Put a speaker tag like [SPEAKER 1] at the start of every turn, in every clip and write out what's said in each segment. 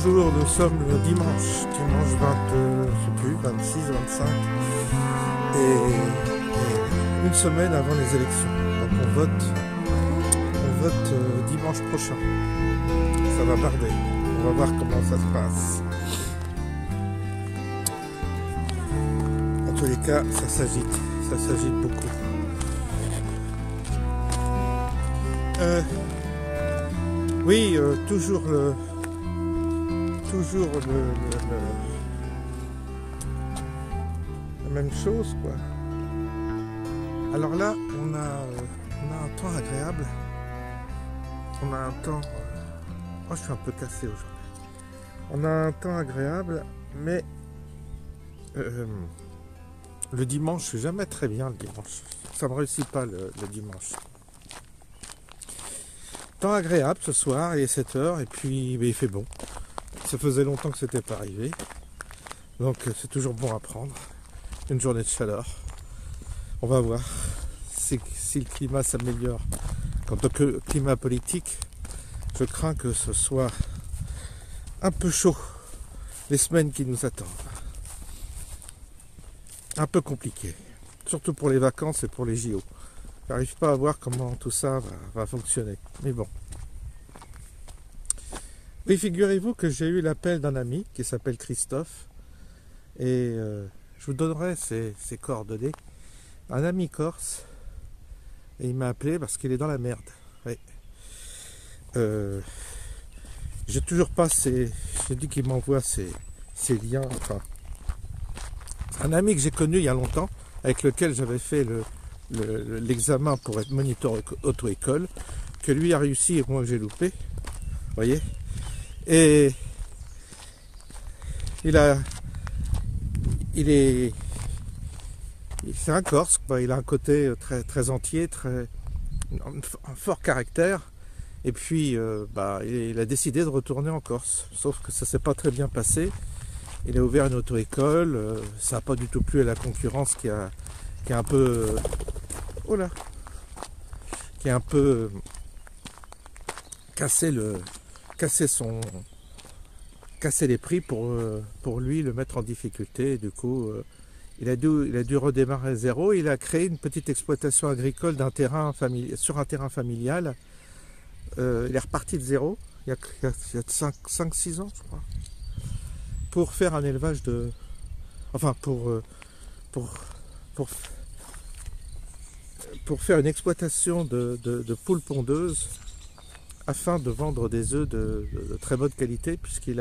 [SPEAKER 1] Bonjour, nous sommes le dimanche 20, je sais plus, 26, 25, et une semaine avant les élections. Donc on vote dimanche prochain. Ça va barder. On va voir comment ça se passe. En tous les cas, ça s'agite beaucoup. Oui, toujours la même chose, quoi. Alors là, on a un temps agréable. On a un temps... Oh, je suis un peu cassé aujourd'hui. On a un temps agréable, mais le dimanche, je suis jamais très bien le dimanche. Ça me réussit pas le dimanche. Temps agréable ce soir, il est 7h, et puis il fait bon. Ça faisait longtemps que c'était pas arrivé. Donc c'est toujours bon à prendre. Une journée de chaleur. On va voir si le climat s'améliore. Quant au climat politique, je crains que ce soit un peu chaud les semaines qui nous attendent. Un peu compliqué. Surtout pour les vacances et pour les JO. J'arrive pas à voir comment tout ça va fonctionner. Mais bon. Oui, figurez-vous que j'ai eu l'appel d'un ami qui s'appelle Christophe. Et je vous donnerai ses coordonnées. Un ami corse. Et il m'a appelé parce qu'il est dans la merde. Oui. J'ai toujours pas j'ai dit qu'il m'envoie ses liens. Enfin, un ami que j'ai connu il y a longtemps, avec lequel j'avais fait l'examen pour être moniteur auto-école, que lui a réussi et moi j'ai loupé. Vous voyez. Et c'est un Corse, quoi. Il a un côté très, très entier, un fort caractère. Et puis, il a décidé de retourner en Corse. Sauf que ça s'est pas très bien passé. Il a ouvert une auto-école. Ça n'a pas du tout plu à la concurrence qui a un peu... qui a un peu cassé les prix pour lui, le mettre en difficulté. Et du coup, il a dû redémarrer à zéro. Il a créé une petite exploitation agricole sur un terrain familial. Il est reparti de zéro, il y a 5-6 ans, je crois, pour faire un élevage de... Enfin, pour faire une exploitation de poules pondeuses afin de vendre des œufs de très bonne qualité, puisqu'il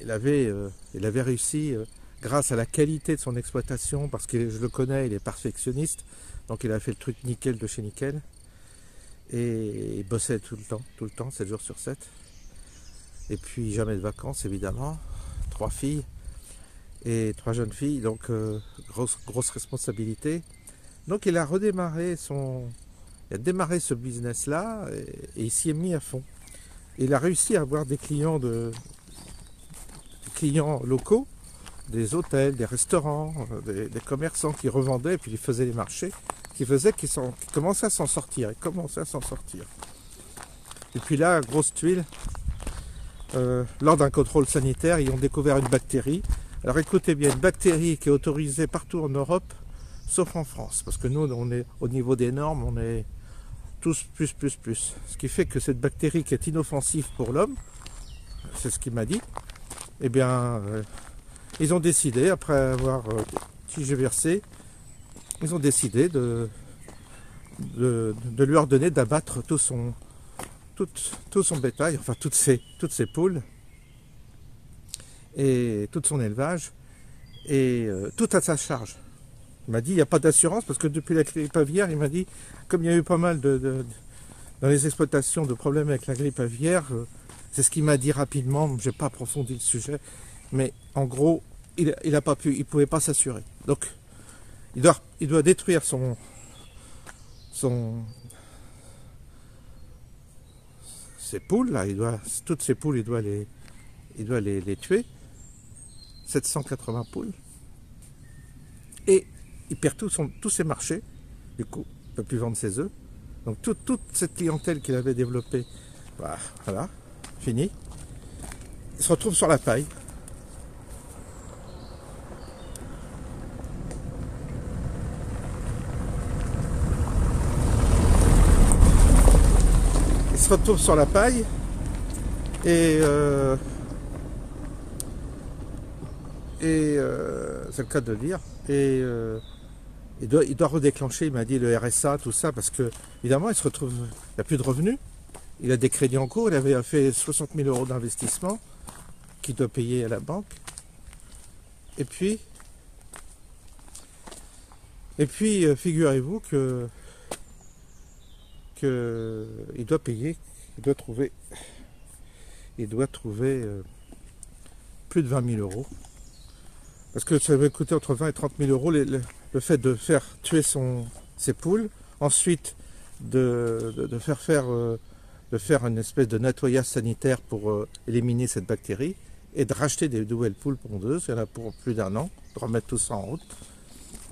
[SPEAKER 1] avait réussi, grâce à la qualité de son exploitation, parce que je le connais, il est perfectionniste, donc il a fait le truc nickel de chez nickel, et il bossait tout le temps, 7 jours sur 7, et puis jamais de vacances évidemment, 3 filles, et 3 jeunes filles, donc grosse responsabilité. Donc il a redémarré démarré ce business là et il s'y est mis à fond. Il a réussi à avoir des clients locaux, des hôtels, des restaurants, des commerçants qui revendaient et puis ils faisaient les marchés, qui commençaient à s'en sortir. Et puis là, grosse tuile, lors d'un contrôle sanitaire, ils ont découvert une bactérie. Alors écoutez bien, une bactérie qui est autorisée partout en Europe, sauf en France, parce que nous, on est au niveau des normes, on est tous plus. Ce qui fait que cette bactérie qui est inoffensive pour l'homme, c'est ce qu'il m'a dit, eh bien, ils ont décidé, après avoir versé, ils ont décidé de lui ordonner d'abattre tout son bétail, enfin toutes ses poules, et tout son élevage, et tout à sa charge. Il m'a dit, il n'y a pas d'assurance, parce que depuis la grippe aviaire, il m'a dit, comme il y a eu pas mal dans les exploitations de problèmes avec la grippe aviaire, c'est ce qu'il m'a dit rapidement, je n'ai pas approfondi le sujet, mais en gros, il ne pouvait pas s'assurer. Donc, il doit détruire ses poules, là, toutes ses poules, il doit les tuer, 780 poules, et il perd tous ses marchés, du coup, il ne peut plus vendre ses œufs. Donc toute cette clientèle qu'il avait développée, voilà. fini. Il se retrouve sur la paille. Il se retrouve sur la paille et c'est le cas de le dire. Et il doit redéclencher, il m'a dit, le RSA, tout ça, parce que évidemment il se retrouve, il n'a plus de revenus, il a des crédits en cours, il avait fait 60 000 euros d'investissement qu'il doit payer à la banque. Et puis figurez-vous que il doit payer, il doit trouver plus de 20 000 euros. Parce que ça va coûter entre 20 et 30 000 euros le fait de faire tuer ses poules, ensuite de faire une espèce de nettoyage sanitaire pour éliminer cette bactérie, et de racheter des nouvelles poules pondeuses, il y en a pour plus d'1 an, de remettre tout ça en route.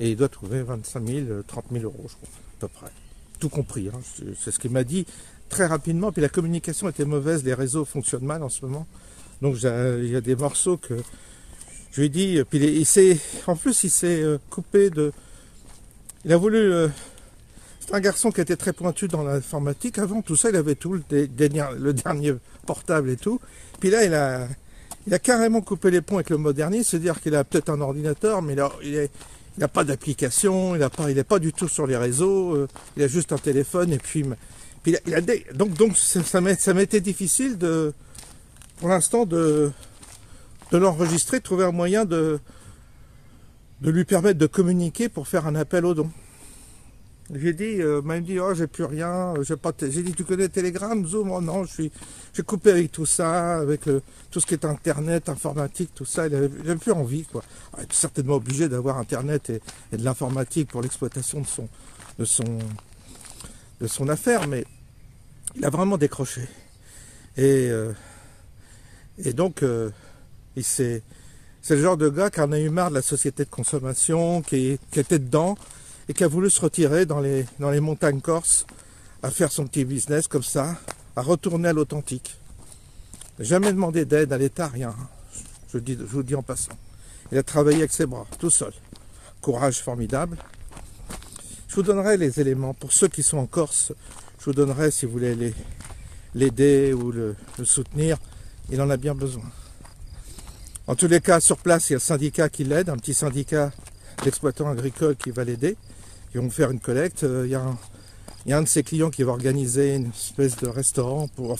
[SPEAKER 1] Et il doit trouver 25 000, 30 000 euros, je crois, à peu près. Tout compris, hein. C'est ce qu'il m'a dit très rapidement. Puis la communication était mauvaise, les réseaux fonctionnent mal en ce moment. Donc il y a des morceaux que je lui ai dit. Puis en plus, il s'est coupé de... Il a voulu... c'est un garçon qui était très pointu dans l'informatique. Avant tout ça, il avait tout, le dernier portable et tout. Puis là, il a carrément coupé les ponts avec le modernisme. C'est-à-dire qu'il a peut-être un ordinateur, mais il n'a pas d'application, il n'est pas du tout sur les réseaux, il a juste un téléphone, et puis donc ça m'a été difficile pour l'instant de l'enregistrer, de trouver un moyen de lui permettre de communiquer pour faire un appel aux dons. J'ai dit, il m'a dit, oh, j'ai plus rien, j'ai dit, tu connais Telegram, Zoom? Oh non, j'ai coupé avec tout ça, avec tout ce qui est Internet, informatique, tout ça, il avait plus envie, quoi. Alors, il est certainement obligé d'avoir Internet et de l'informatique pour l'exploitation de son affaire, mais il a vraiment décroché. Et donc, c'est le genre de gars qui en a eu marre de la société de consommation, qui était dedans, et qui a voulu se retirer dans les montagnes corses, à faire son petit business comme ça, à retourner à l'authentique. Jamais demandé d'aide à l'État, rien. Je vous le dis en passant. Il a travaillé avec ses bras, tout seul. Courage formidable. Je vous donnerai les éléments. Pour ceux qui sont en Corse, je vous donnerai, si vous voulez l'aider ou le soutenir. Il en a bien besoin. En tous les cas, sur place, il y a le syndicat qui l'aide, un petit syndicat d'exploitants agricoles qui va l'aider. Ils vont faire une collecte. Il y a un de ses clients qui va organiser une espèce de restaurant, une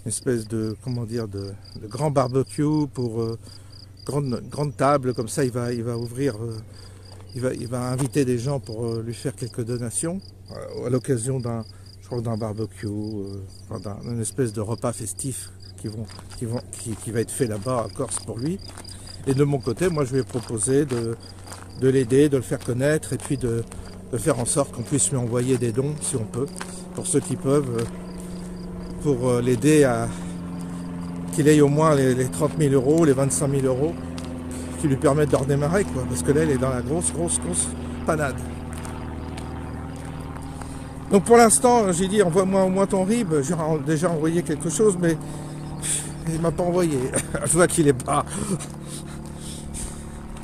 [SPEAKER 1] espèce de, comment dire, de grand barbecue pour grande table, comme ça il va ouvrir, il va inviter des gens pour lui faire quelques donations à l'occasion d'un barbecue, d'une espèce de repas festif qui va être fait là-bas à Corse pour lui. Et de mon côté, moi je lui ai proposé de l'aider, de le faire connaître, et puis de faire en sorte qu'on puisse lui envoyer des dons, si on peut, pour ceux qui peuvent, pour l'aider à qu'il ait au moins les 30 000 euros, les 25 000 euros, qui lui permettent de redémarrer, quoi, parce que là, elle est dans la grosse panade. Donc pour l'instant, j'ai dit, envoie-moi au moins ton RIB. J'ai déjà envoyé quelque chose, mais il m'a pas envoyé. Je vois qu'il est pas.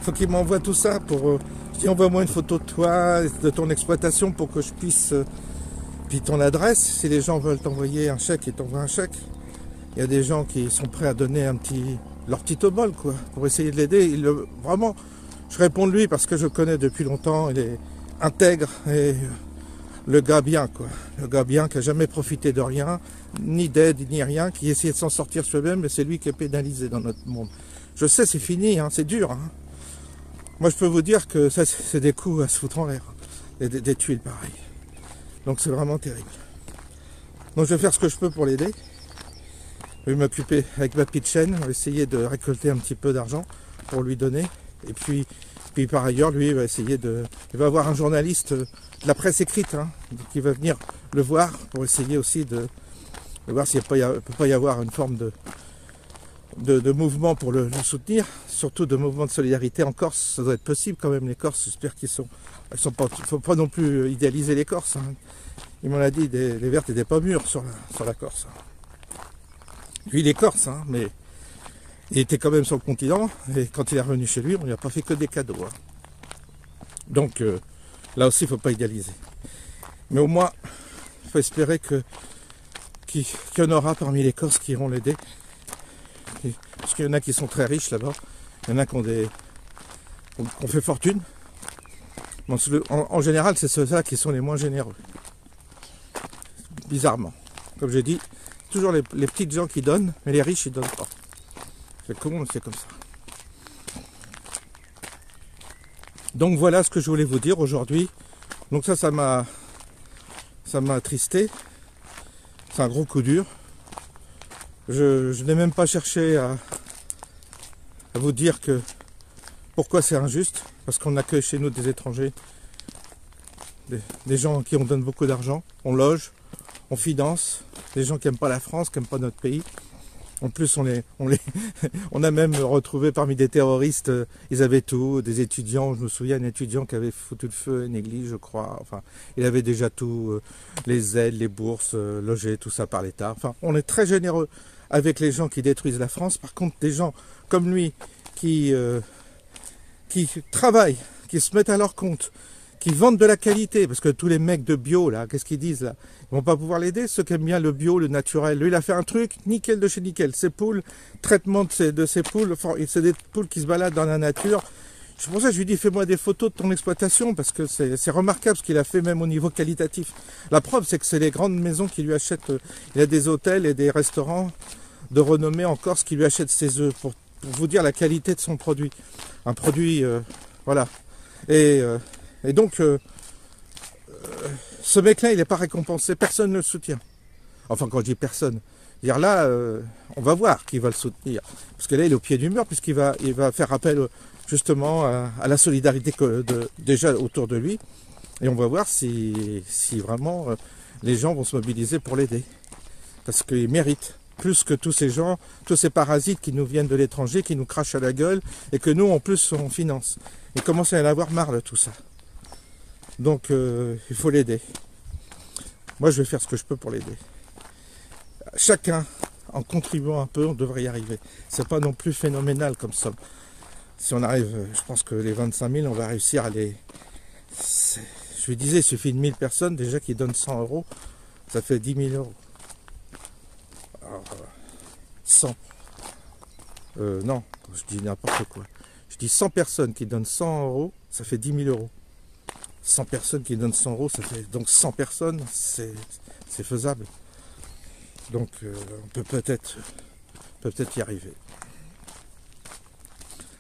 [SPEAKER 1] Faut qu'il m'envoie tout ça pour... je dis, envoie-moi une photo de toi, de ton exploitation, pour que je puisse... puis ton adresse, si les gens veulent t'envoyer un chèque, ils t'envoient un chèque. Il y a des gens qui sont prêts à donner leur petit obol, quoi, pour essayer de l'aider. Vraiment, je réponds de lui parce que je le connais depuis longtemps. Il est intègre et le gars bien, quoi. Le gars bien qui a jamais profité de rien, ni d'aide, ni rien, qui essaie de s'en sortir soi-même, mais c'est lui qui est pénalisé dans notre monde. Je sais, c'est fini, hein, c'est dur. Hein. Moi, je peux vous dire que ça, c'est des coups à se foutre en l'air. Des tuiles, pareil. Donc, c'est vraiment terrible. Donc, je vais faire ce que je peux pour l'aider. Je vais m'occuper avec ma petite chaîne, essayer de récolter un petit peu d'argent pour lui donner. Et puis par ailleurs, lui, il va essayer il va avoir un journaliste de la presse écrite, hein, qui va venir le voir pour essayer aussi de voir s'il ne peut pas y avoir une forme de mouvement pour le soutenir. surtout de mouvements de solidarité en Corse, ça doit être possible quand même. Les Corses, j'espère qu'ils sont pas, faut pas non plus idéaliser les Corses. Hein. Il m'en a dit, les Verts n'étaient pas mûrs sur la Corse. Lui, il est Corse, hein, mais il était quand même sur le continent, et quand il est revenu chez lui, on lui a pas fait que des cadeaux. Hein. Donc, là aussi, il ne faut pas idéaliser. Mais au moins, il faut espérer qu'il y en aura parmi les Corses qui iront l'aider. Parce qu'il y en a qui sont très riches là-bas. Il y en a qui ont fait fortune. En général, c'est ceux-là qui sont les moins généreux. Bizarrement. Comme j'ai dit, toujours les petites gens qui donnent, mais les riches, ils donnent pas. C'est con, c'est comme ça. Donc voilà ce que je voulais vous dire aujourd'hui. Donc ça m'a attristé. C'est un gros coup dur. Je n'ai même pas cherché à vous dire que pourquoi c'est injuste, parce qu'on accueille chez nous des étrangers, des gens qui on donne beaucoup d'argent, on loge, on finance, des gens qui n'aiment pas la France, qui n'aiment pas notre pays. En plus, on a même retrouvé parmi des terroristes, ils avaient tout, des étudiants, je me souviens, un étudiant qui avait foutu le feu à une église, je crois. Enfin, il avait déjà tout, les aides, les bourses, logé, tout ça par l'État. Enfin, on est très généreux avec les gens qui détruisent la France. Par contre, des gens comme lui qui travaillent, qui se mettent à leur compte, qui vendent de la qualité, parce que tous les mecs de bio, là, qu'est-ce qu'ils disent, là? Ils vont pas pouvoir l'aider, ceux qui aiment bien le bio, le naturel. Lui, il a fait un truc, nickel de chez nickel. Ses poules, traitement de ses poules, c'est des poules qui se baladent dans la nature. C'est pour ça que je lui dis, fais-moi des photos de ton exploitation, parce que c'est remarquable ce qu'il a fait, même au niveau qualitatif. La preuve, c'est que c'est les grandes maisons qui lui achètent, il y a des hôtels et des restaurants de renommée en Corse qui lui achètent ses œufs, pour vous dire la qualité de son produit. Un produit, voilà. Et donc, ce mec-là, il n'est pas récompensé, personne ne le soutient. Enfin, quand je dis personne, dire là, on va voir qui va le soutenir. Parce que là, il est au pied du mur, puisqu'il va faire appel justement à la solidarité déjà autour de lui. Et on va voir si vraiment les gens vont se mobiliser pour l'aider. Parce qu'il mérite. Plus que tous ces gens, tous ces parasites qui nous viennent de l'étranger, qui nous crachent à la gueule, et que nous, en plus, on finance. Il commence à y en avoir marre de tout ça. Donc, il faut l'aider. Moi, je vais faire ce que je peux pour l'aider. Chacun, en contribuant un peu, on devrait y arriver. C'est pas non plus phénoménal comme somme. Si on arrive, je pense que les 25 000, on va réussir à les... Je lui disais, il suffit de 1000 personnes, déjà qui donnent 100 €, ça fait 10 000 €. Alors, 100. Non, je dis n'importe quoi. Je dis 100 personnes qui donnent 100 €, ça fait 10 000 €. 100 personnes qui donnent 100 €, ça fait donc 100 personnes, c'est faisable. Donc on peut peut-être y arriver.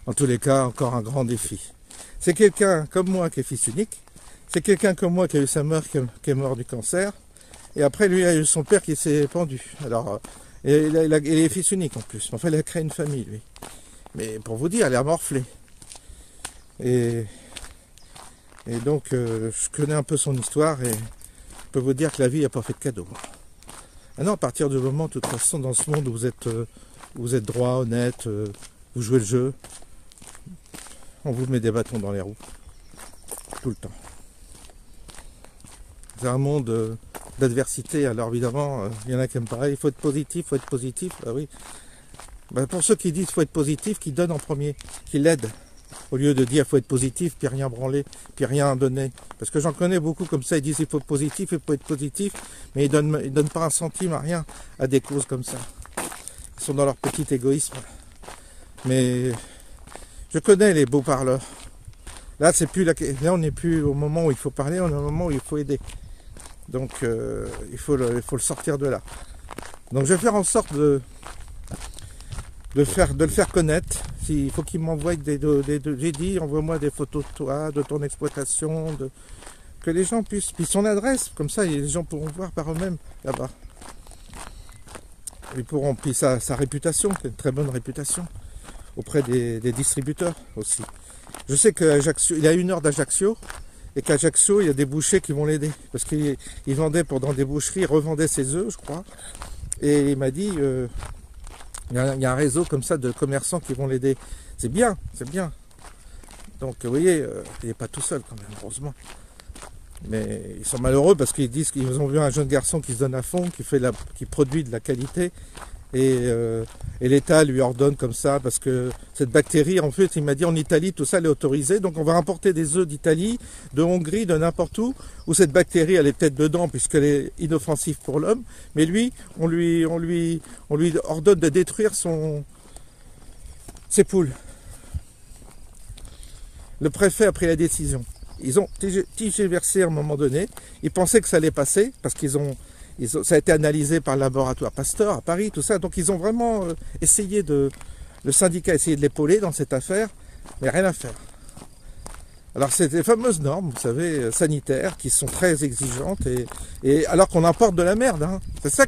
[SPEAKER 1] En tous les cas, encore un grand défi. C'est quelqu'un comme moi qui est fils unique, c'est quelqu'un comme moi qui a eu sa mère qui est mort du cancer, et après lui il a eu son père qui s'est pendu. Alors, il est fils unique en plus, enfin il a créé une famille lui. Mais pour vous dire, il a morflé. Et donc, je connais un peu son histoire et je peux vous dire que la vie n'a pas fait de cadeau. Ah non, à partir du moment, de toute façon, dans ce monde où vous êtes droit, honnête, vous jouez le jeu, on vous met des bâtons dans les roues. Tout le temps. C'est un monde d'adversité, alors évidemment, il y en a qui aiment pareil, il faut être positif, bah oui. Bah, pour ceux qui disent qu'il faut être positif, qui donnent en premier, qui l'aident. Au lieu de dire il faut être positif, puis rien branler, puis rien donner. Parce que j'en connais beaucoup comme ça, ils disent il faut être positif, mais ils donnent pas un centime à rien, à des causes comme ça. Ils sont dans leur petit égoïsme. Mais je connais les beaux parleurs. Là, là on n'est plus au moment où il faut parler, on est au moment où il faut aider. Donc il faut le sortir de là. Donc je vais faire en sorte de le faire connaître. Il faut qu'il m'envoie j'ai dit, envoie-moi des photos de toi, de ton exploitation, que les gens puissent, puis son adresse, comme ça les gens pourront voir par eux-mêmes là-bas. Ils pourront, puis sa réputation, une très bonne réputation, auprès des distributeurs aussi. Je sais qu'Ajaccio, il est à 1 heure d'Ajaccio, et qu'Ajaccio, il y a des bouchers qui vont l'aider, parce qu'il vendait dans des boucheries, il revendait ses œufs, je crois, et il m'a dit... Il y a un réseau comme ça de commerçants qui vont l'aider. C'est bien, c'est bien. Donc vous voyez, il n'est pas tout seul quand même, heureusement. Mais ils sont malheureux parce qu'ils disent qu'ils ont vu un jeune garçon qui se donne à fond, qui produit de la qualité. Et l'État lui ordonne comme ça, parce que cette bactérie, en fait, il m'a dit en Italie, tout ça elle est autorisé, donc on va importer des œufs d'Italie, de Hongrie, de n'importe où cette bactérie elle est peut-être dedans puisqu'elle est inoffensive pour l'homme, mais lui, on lui ordonne de détruire ses poules. Le préfet a pris la décision. Ils ont tergiversé à un moment donné, ils pensaient que ça allait passer, parce ça a été analysé par le laboratoire Pasteur à Paris, tout ça. Donc ils ont vraiment essayé le syndicat a essayé de l'épauler dans cette affaire, mais rien à faire. Alors c'est des fameuses normes, vous savez, sanitaires, qui sont très exigeantes, et alors qu'on importe de la merde. Hein. C'est ça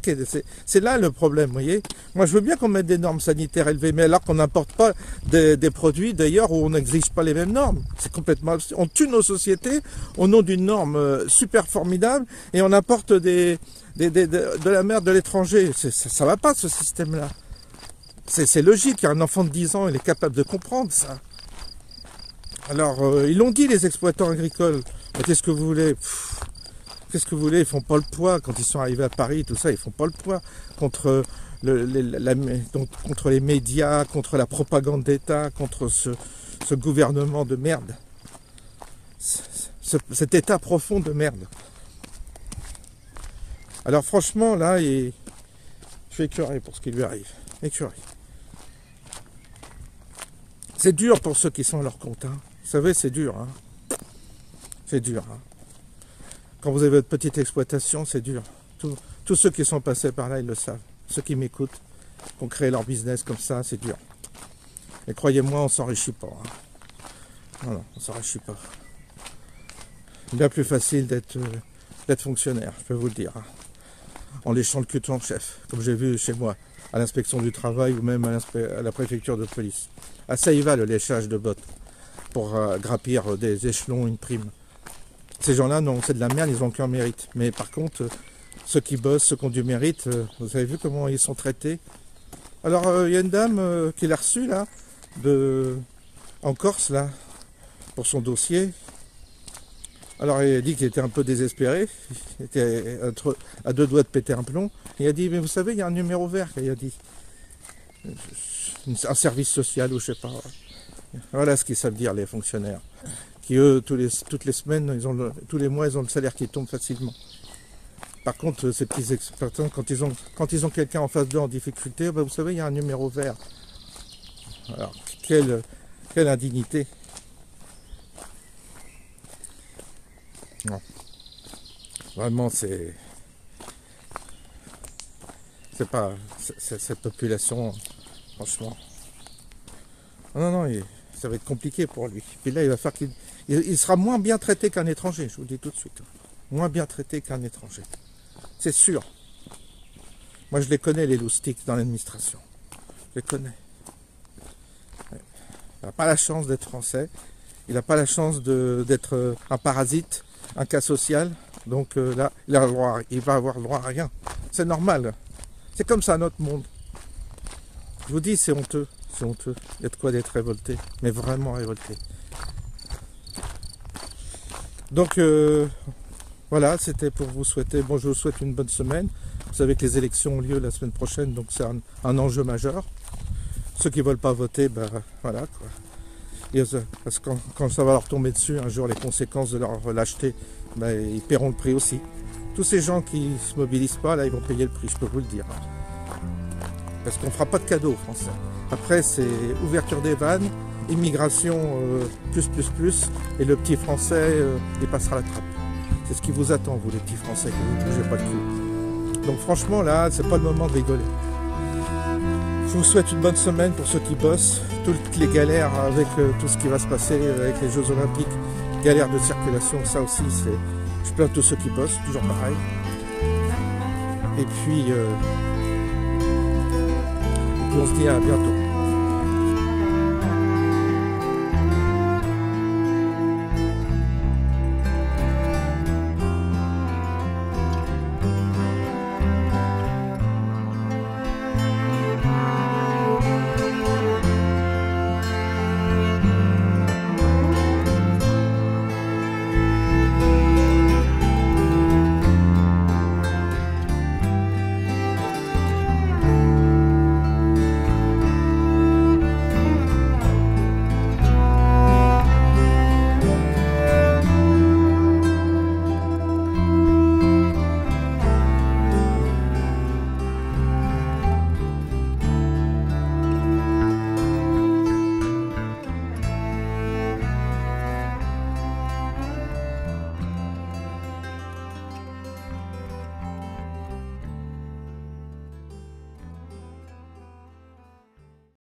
[SPEAKER 1] c'est là le problème, vous voyez. Moi je veux bien qu'on mette des normes sanitaires élevées, mais alors qu'on n'importe pas des produits d'ailleurs où on n'exige pas les mêmes normes. C'est complètement absurde. On tue nos sociétés au nom d'une norme super formidable, et on importe de la merde de l'étranger. Ça va pas ce système-là. C'est logique, un enfant de 10 ans, il est capable de comprendre ça. Alors, ils l'ont dit les exploitants agricoles, mais qu'est-ce que vous voulez? Qu'est-ce que vous voulez? Ils font pas le poids, quand ils sont arrivés à Paris, tout ça, ils font pas le poids contre contre les médias, contre la propagande d'État, contre ce gouvernement de merde. Cet État profond de merde. Alors franchement, là, je suis écœuré pour ce qui lui arrive. Écœuré. C'est dur pour ceux qui sont à leur compte. Hein. Vous savez, c'est dur. Hein. C'est dur. Hein. Quand vous avez votre petite exploitation, c'est dur. Tous ceux qui sont passés par là, ils le savent. Ceux qui m'écoutent, qui ont créé leur business comme ça, c'est dur. Et croyez-moi, on s'enrichit pas. Hein. Non, non, on s'enrichit pas. Bien plus facile d'être fonctionnaire, je peux vous le dire. Hein. En léchant le cul de son chef, comme j'ai vu chez moi, à l'inspection du travail ou même à la préfecture de police. Ah, ça y va, le léchage de bottes, pour grappir des échelons, une prime. Ces gens-là, non, c'est de la merde, ils n'ont aucun mérite. Mais par contre, ceux qui bossent, ceux qui ont du mérite, vous avez vu comment ils sont traités? Alors, il y a une dame qui l'a reçue, là, en Corse, là, pour son dossier. Alors, il a dit qu'il était un peu désespéré, il était à 2 doigts de péter un plomb. Il a dit, mais vous savez, il y a un numéro vert, il a dit. Un service social ou je sais pas. Voilà ce qu'ils savent dire, les fonctionnaires. Qui, eux, toutes les semaines, tous les mois, ils ont le salaire qui tombe facilement. Par contre, ces petits exploitants, quand ils ont quelqu'un en face d'eux en difficulté, ben, vous savez, il y a un numéro vert. Alors, quelle indignité. Non. Vraiment, c'est pas cette population, franchement. Non, non, ça va être compliqué pour lui. Puis là, il va faire il sera moins bien traité qu'un étranger, je vous le dis tout de suite. Moins bien traité qu'un étranger. C'est sûr. Moi, je les connais, les loustiques dans l'administration. Je les connais. Il n'a pas la chance d'être français. Il n'a pas la chance d'être un parasite, un cas social. Donc là, il va avoir le droit à rien. C'est normal. C'est comme ça notre monde. Je vous dis, c'est honteux. C'est honteux. Il y a de quoi d'être révolté. Mais vraiment révolté. Donc, voilà, c'était pour vous souhaiter... Bon, je vous souhaite une bonne semaine. Vous savez que les élections ont lieu la semaine prochaine, donc c'est un enjeu majeur. Ceux qui ne veulent pas voter, ben voilà, quoi. Et parce que quand ça va leur tomber dessus, un jour, les conséquences de leur lâcheté, ben, ils paieront le prix aussi. Tous ces gens qui ne se mobilisent pas, là, ils vont payer le prix, je peux vous le dire. Parce qu'on ne fera pas de cadeaux aux Français. Après, c'est ouverture des vannes, immigration plus, et le petit Français, il passera la trappe. C'est ce qui vous attend, vous, les petits Français, que vous ne bougez pas le cul. Donc franchement, là, c'est pas le moment de rigoler. Je vous souhaite une bonne semaine pour ceux qui bossent. Toutes les galères avec tout ce qui va se passer avec les Jeux Olympiques, galères de circulation, ça aussi, je plains tous ceux qui bossent, toujours pareil. Et puis on se dit à bientôt.